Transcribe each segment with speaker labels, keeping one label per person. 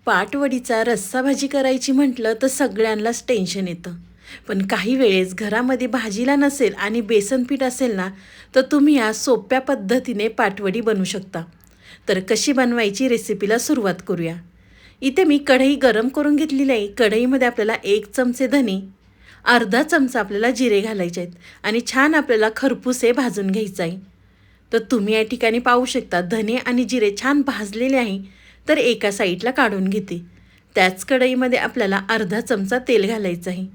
Speaker 1: पाटवडीचा रस्सा भाजी करायची म्हटलं तर सगळ्यांनाच टेन्शन येतं. पण काही वेळेस घरामध्ये भाजीला नसेल आणि बेसन पीठ असेल ना, तर तुम्ही या सोप्या पद्धतीने पाटवडी बनवू शकता. तर कशी बनवायची रेसिपीला सुरुवात करूया. इथे मी कढई गरम करून घेतलेली आहे. कढईमध्ये आपल्याला 1 चमचे धने, अर्धा चमचा आपल्याला जिरे घालायचे आहेत आणि छान आपल्याला खरपूस भाजून घ्यायचं आहे. तर तुम्ही या ठिकाणी पाहू शकता धने आणि जिरे छान भाजलेले आहे. तर एका साईडला काढून घेते. त्याच कढईमध्ये आपल्याला अर्धा चमचा तेल घालायचं आहे.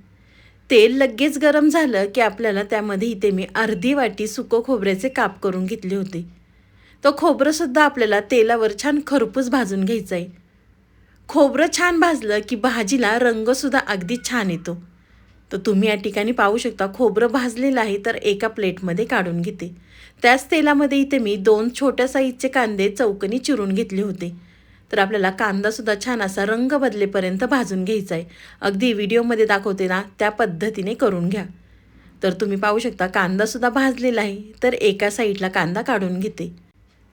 Speaker 1: तेल लगेच गरम झालं की आपल्याला त्यामध्ये इथे मी अर्धी वाटी सुकं खोबऱ्याचे काप करून घेतले होते. तो खोबरंसुद्धा आपल्याला तेलावर छान खरपूस भाजून घ्यायचं आहे. खोबरं छान भाजलं की भाजीला रंगसुद्धा अगदी छान येतो. तर तुम्ही या ठिकाणी पाहू शकता खोबरं भाजलेलं आहे. तर एका प्लेटमध्ये काढून घेते. त्याच तेलामध्ये इथे मी 2 छोट्या साईजचे कांदे चौकोनी चिरून घेतले होते. तर आपल्याला कांदासुद्धा छान असा रंग बदलेपर्यंत भाजून घ्यायचा आहे. अगदी व्हिडिओमध्ये दाखवते ना त्या पद्धतीने करून घ्या. तर तुम्ही पाहू शकता कांदासुद्धा भाजलेला आहे. तर एका साईडला कांदा काढून घेते.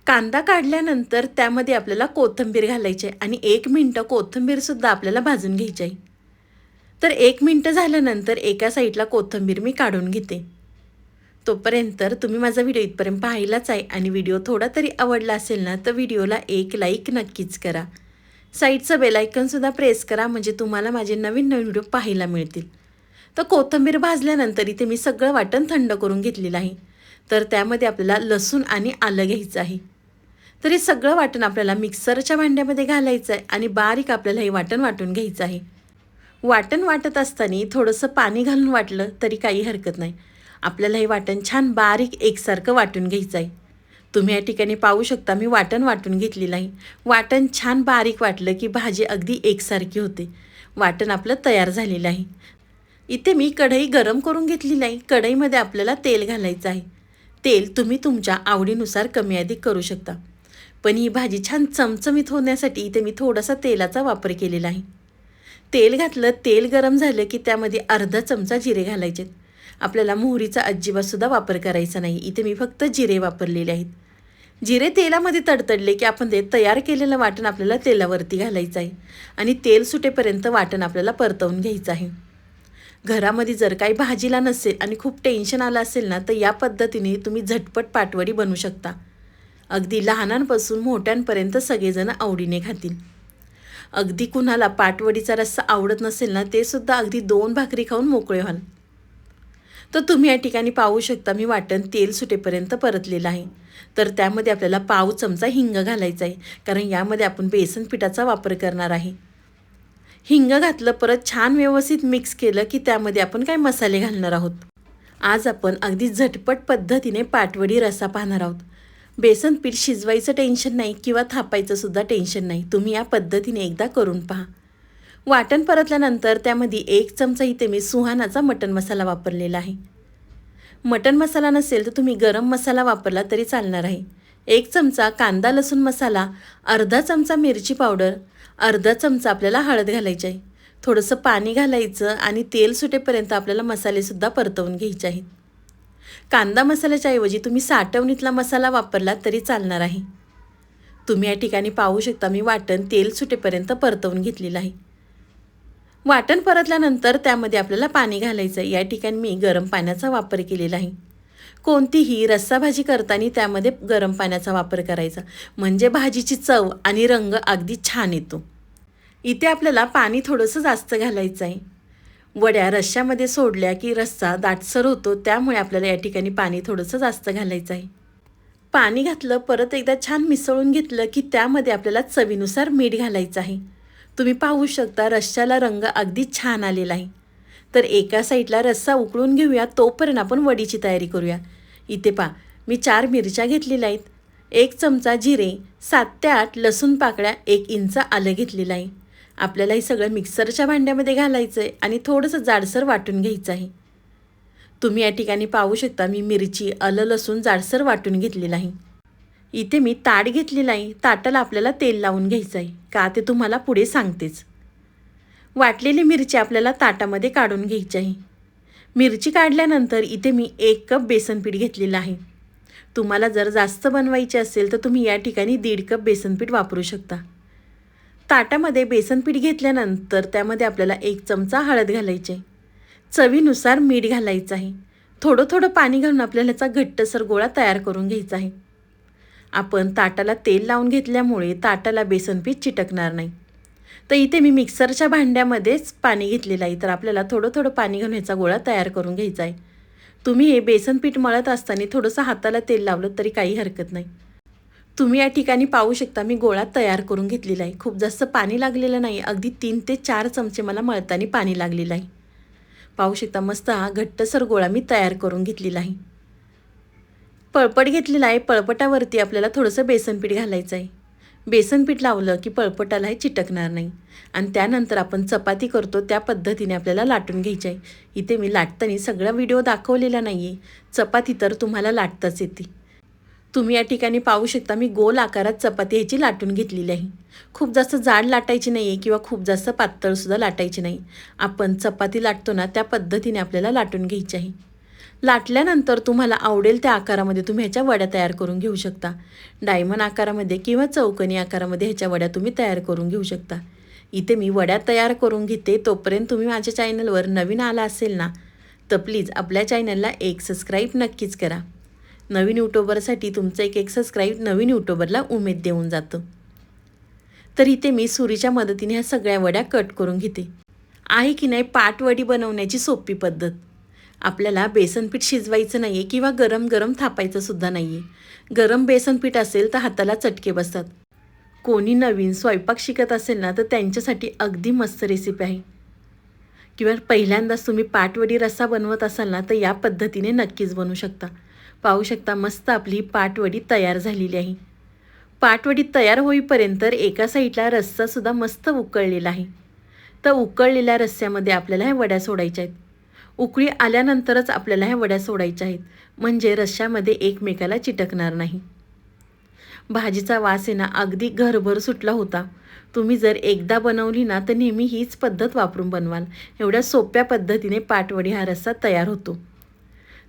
Speaker 1: कांदा काढल्यानंतर त्यामध्ये आपल्याला कोथिंबीर घालायची आहे आणि 1 मिनटं कोथिंबीरसुद्धा आपल्याला भाजून घ्यायची आहे. तर 1 मिनटं झाल्यानंतर एका साईडला कोथिंबीर मी काढून घेते. तोपर्यंत तुम्ही माझा व्हिडिओ इथपर्यंत पाहिलाच आहे आणि व्हिडिओ थोडा तरी आवडला असेल ना, तर व्हिडिओला एक लाईक नक्कीच करा. साईडचं बेल आयकॉनसुद्धा प्रेस करा म्हणजे तुम्हाला माझे नवीन नवीन व्हिडिओ पाहायला मिळतील. तर कोथिंबीर भाजल्यानंतर इथे मी सगळं वाटण थंड करून घेतलेलं आहे. तर त्यामध्ये आपल्याला लसूण आणि आलं घ्यायचं आहे. तर हे सगळं वाटण आपल्याला मिक्सरच्या भांड्यामध्ये घालायचं आहे आणि बारीक आपल्याला हे वाटण वाटून घ्यायचं आहे. वाटण वाटत असताना थोडंसं पाणी घालून वाटलं तरी काही हरकत नाही. आपल्याला हे वाटण छान बारीक एकसारखं वाटून घ्यायचं आहे. तुम्ही या ठिकाणी पाहू शकता मी वाटण वाटून घेतलेलं आहे. वाटण छान बारीक वाटलं की भाजी अगदी एकसारखी होते. वाटण आपलं तयार झालेलं आहे. इथे मी कढई गरम करून घेतलेली आहे. कढईमध्ये आपल्याला तेल घालायचं आहे. तेल तुम्ही तुमच्या आवडीनुसार कमी अधिक करू शकता. पण ही भाजी छान चमचमीत होण्यासाठी इथे मी थोडासा तेलाचा वापर केलेला आहे. तेल घातलं, तेल गरम झालं की त्यामध्ये अर्धा चमचा जिरे घालायचे. आपल्याला मोहरीचा अजिबातसुद्धा वापर करायचा नाही. इथे मी फक्त जिरे वापरलेले आहेत. जिरे तेलामध्ये तडतडले की आपण ते तयार केलेलं वाटण आपल्याला तेलावरती घालायचं आहे आणि तेल सुटेपर्यंत वाटण आपल्याला परतवून घ्यायचं आहे. घरामध्ये जर काही भाजीला नसेल आणि खूप टेन्शन आलं असेल ना, तर या पद्धतीने तुम्ही झटपट पाटवडी बनवू शकता. अगदी लहानांपासून मोठ्यांपर्यंत सगळेजण आवडीने खातील. अगदी कुणाला पाटवडीचा रस्सा आवडत नसेल ना, ते सुद्धा अगदी 2 भाकरी खाऊन मोकळे व्हाल. तर तुम्ही या ठिकाणी पाहू शकता मी वाटण तेल सुटेपर्यंत परतलेलं आहे. तर त्यामध्ये आपल्याला पाव चमचा हिंग घालायचा आहे कारण यामध्ये आपण बेसन पिठाचा वापर करणार आहे. हिंग घातलं, परत छान व्यवस्थित मिक्स केलं की त्यामध्ये आपण काय मसाले घालणार आहोत. आज आपण अगदी झटपट पद्धतीने पाटवडी रस्सा पाहणार आहोत. बेसन पीठ शिजवायचं टेन्शन नाही किंवा थापायचं सुद्धा टेन्शन नाही. तुम्ही या पद्धतीने एकदा करून पहा. वाटण परतल्यानंतर त्यामध्ये 1 चमचा इथे मी सुहानाचा मटण मसाला वापरलेला आहे. मटण मसाला नसेल तर तुम्ही गरम मसाला वापरला तरी चालणार आहे. 1 चमचा कांदा लसूण मसाला, अर्धा चमचा मिरची पावडर, अर्धा चमचा आपल्याला हळद घालायची आहे. थोडंसं पाणी घालायचं आणि तेल सुटेपर्यंत आपल्याला मसालेसुद्धा परतवून घ्यायचे आहेत. कांदा मसाल्याच्या ऐवजी तुम्ही साठवणीतला मसाला वापरला तरी चालणार आहे. तुम्ही या ठिकाणी पाहू शकता मी वाटण तेल सुटेपर्यंत परतवून घेतलेलं आहे. वाटण परतल्यानंतर त्यामध्ये आपल्याला पाणी घालायचं आहे. या ठिकाणी मी गरम पाण्याचा वापर केलेला आहे. कोणतीही रस्सा भाजी करताना त्यामध्ये गरम पाण्याचा वापर करायचा म्हणजे भाजीची चव आणि रंग अगदी छान येतो. इथे आपल्याला पाणी थोडंसं जास्त घालायचं आहे. वड्या रश्श्यामध्ये सोडल्या की रस्सा दाटसर होतो, त्यामुळे आपल्याला या ठिकाणी पाणी थोडंसं जास्त घालायचं आहे. पाणी घातलं, परत एकदा छान मिसळून घेतलं की त्यामध्ये आपल्याला चवीनुसार मीठ घालायचं आहे. तुम्ही पाहू शकता रश्श्याला रंग अगदी छान आलेला आहे. तर एका साईडला रस्सा उकळून घेऊया, तोपर्यंत आपण वडीची तयारी करूया. इथे पहा मी 4 मिरच्या घेतलेल्या आहेत, 1 चमचा जिरे, 7 ते 8 लसूण पाकळ्या, 1 इंच आलं घेतलेलं आहे. आपल्याला हे सगळं मिक्सरच्या भांड्यामध्ये घालायचं आहे आणि थोडंसं जाडसर वाटून घ्यायचं आहे. तुम्ही या ठिकाणी पाहू शकता मी मिरची, आलं, लसूण जाडसर वाटून घेतलेलं आहे. इथे मी ताट घेतलेलं आहे. ताटाला आपल्याला तेल लावून घ्यायचं आहे का ते तुम्हाला पुढे सांगतेच. वाटलेली मिरची आपल्याला ताटामध्ये काढून घ्यायची आहे. मिरची काढल्यानंतर इथे मी 1 कप बेसन पीठ घेतलेलं आहे. तुम्हाला जर जास्त बनवायचे असेल तर तुम्ही या ठिकाणी 1.5 कप बेसन पीठ वापरू शकता. ताटामध्ये बेसन पीठ घेतल्यानंतर त्यामध्ये आपल्याला 1 चमचा हळद घालायची आहे. चवीनुसार मीठ घालायचं आहे. थोडं थोडं पाणी घालून आपल्याला याचा घट्टसर गोळा तयार करून घ्यायचा आहे. आपण ताटाला तेल लावून घेतल्यामुळे ताटाला बेसन पीठ चिटकणार नाही. तर इथे मी मिक्सरच्या भांड्यामध्येच पाणी घेतलेलं आहे. तर आपल्याला थोडं थोडं पाणी घालून ह्याचा गोळा तयार करून घ्यायचा आहे. तुम्ही हे बेसन पीठ मळत असताना थोडंसं हाताला तेल लावलं तरी काही हरकत नाही. तुम्ही या ठिकाणी पाहू शकता मी गोळा तयार करून घेतलेला आहे. खूप जास्त पाणी लागलेलं नाही. अगदी 3 ते 4 चमचे मला मळताना पाणी लागलेलं आहे. पाहू शकता मस्त हा घट्टसर गोळा मी तयार करून घेतलेला आहे. पळपट घेतलेला आहे. पळपटावरती आपल्याला थोडंसं बेसन पीठ घालायचं आहे. बेसन पीठ लावलं की पळपटाला हे चिटकणार नाही. आणि त्यानंतर आपण चपाती करतो त्या पद्धतीने आपल्याला लाटून घ्यायची आहे. इथे मी लाटताना सगळा व्हिडिओ दाखवलेला नाही आहे. चपाती तर तुम्हाला लाटताच येते. तुम्ही या ठिकाणी पाहू शकता मी गोल आकारात चपाती ह्याची लाटून घेतलेली आहे. खूप जास्त जाड लाटायची नाही आहे किंवा खूप जास्त पातळसुद्धा लाटायची नाही. आपण चपाती लाटतो ना त्या पद्धतीने आपल्याला लाटून घ्यायची आहे. लाटल्यानंतर तुम्हाला आवडेल त्या आकारामध्ये तुम्ही ह्याच्या वड्या तयार करून घेऊ शकता. डायमंड आकारामध्ये किंवा चौकोनी आकारामध्ये ह्याच्या वड्या तुम्ही तयार करून घेऊ शकता. इथे मी वड्या तयार करून घेते. तोपर्यंत तुम्ही माझ्या चॅनलवर नवीन आला असेल ना तर प्लीज आपल्या चॅनलला एक सबस्क्राईब नक्कीच करा. नवीन यूट्यूबरसाठी तुमचं एक सबस्क्राईब नवीन यूट्यूबरला उमेद देऊन जातं. तर इथे मी सुरीच्या मदतीने ह्या सगळ्या वड्या कट करून घेते. आहे की नाही पाटवडी बनवण्याची सोपी पद्धत. आपल्याला बेसन पीठ शिजवायचं नाही आहे किंवा गरम गरम थापायचं सुद्धा नाही आहे. गरम बेसन पीठ असेल तर हाताला चटके बसतात. कोणी नवीन स्वयंपाक शिकत असेल ना तर त्यांच्यासाठी अगदी मस्त रेसिपी आहे. किंवा पहिल्यांदाच तुम्ही पाटवडी रस्सा बनवत असाल ना तर या पद्धतीने नक्कीच बनवू शकता. पाहू शकता मस्त आपली पाटवडी तयार झालेली आहे. पाटवडी तयार होईपर्यंत एका साईडला रस्सासुद्धा मस्त उकळलेला आहे. तर उकळलेल्या रस्स्यामध्ये आपल्याला ह्या वड्या सोडायच्या आहेत. उकळी आल्यानंतरच आपल्याला ह्या वड्या सोडायच्या आहेत. म्हणजे रश्श्यामध्ये एकमेकाला चिटकणार नाही. भाजीचा वास आहे ना अगदी घरभर सुटला होता. तुम्ही जर एकदा बनवली ना तर नेहमी हीच पद्धत वापरून बनवाल. एवढ्या सोप्या पद्धतीने पाटवडी हा रस्सा तयार होतो.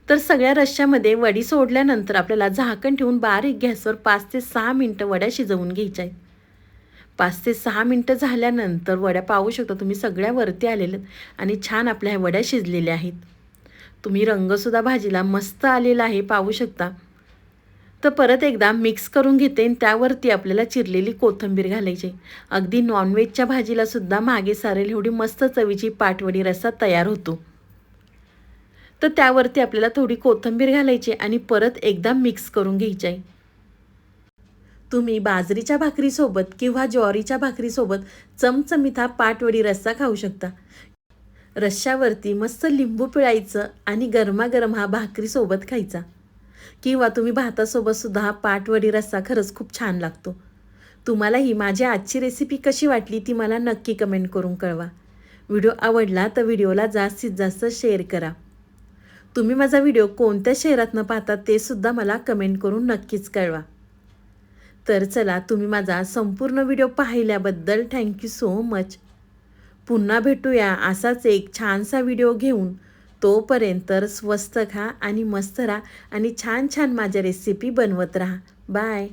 Speaker 1: तर सगळ्या रश्श्यामध्ये वडी सोडल्यानंतर आपल्याला झाकण ठेवून बारीक गॅसवर 5 ते 6 मिनटं वड्या शिजवून घ्यायच्या आहेत. 5 ते 6 मिनटं झाल्यानंतर वड्या पाहू शकता तुम्ही सगळ्या वरती आलेल्या आणि छान आपल्या ह्या वड्या शिजलेल्या आहेत. तुम्ही रंगसुद्धा भाजीला मस्त आलेला आहे पाहू शकता. तर परत एकदा मिक्स करून घेते आणि त्यावरती आपल्याला चिरलेली कोथिंबीर घालायची. अगदी नॉनव्हेजच्या भाजीलासुद्धा मागे सारेल एवढी मस्त चवीची पाटवडी रस्सा तयार होतो. तर त्यावरती आपल्याला थोडी कोथिंबीर घालायची आणि परत एकदा मिक्स करून घ्यायची आहे. तुम्ही बाजरीच्या भाकरीसोबत किंवा ज्वारीच्या भाकरीसोबत चमचमीत हा पाटवडी रस्सा खाऊ शकता. रश्श्यावरती मस्त लिंबू पिळायचं आणि गरमागरम हा भाकरीसोबत खायचा. किंवा तुम्ही भातासोबतसुद्धा हा पाटवडी रस्सा खरंच खूप छान लागतो. तुम्हाला ही माझी आजची रेसिपी कशी वाटली ती मला नक्की कमेंट करून कळवा. व्हिडिओ आवडला तर व्हिडिओला जास्तीत जास्त शेअर करा. तुम्ही माझा व्हिडिओ कोणत्या शहरातनं पाहतात ते सुद्धा मला कमेंट करून नक्कीच कळवा. तर चला तुम्ही माझा संपूर्ण व्हिडिओ पाहिल्याबद्दल थँक्यू सो मच. पुन्हा भेटूया असाच एक छानसा व्हिडिओ घेऊन. तोपर्यंत स्वस्त खा आणि मस्त राहा आणि छान छान माझ्या रेसिपी बनवत राहा. बाय.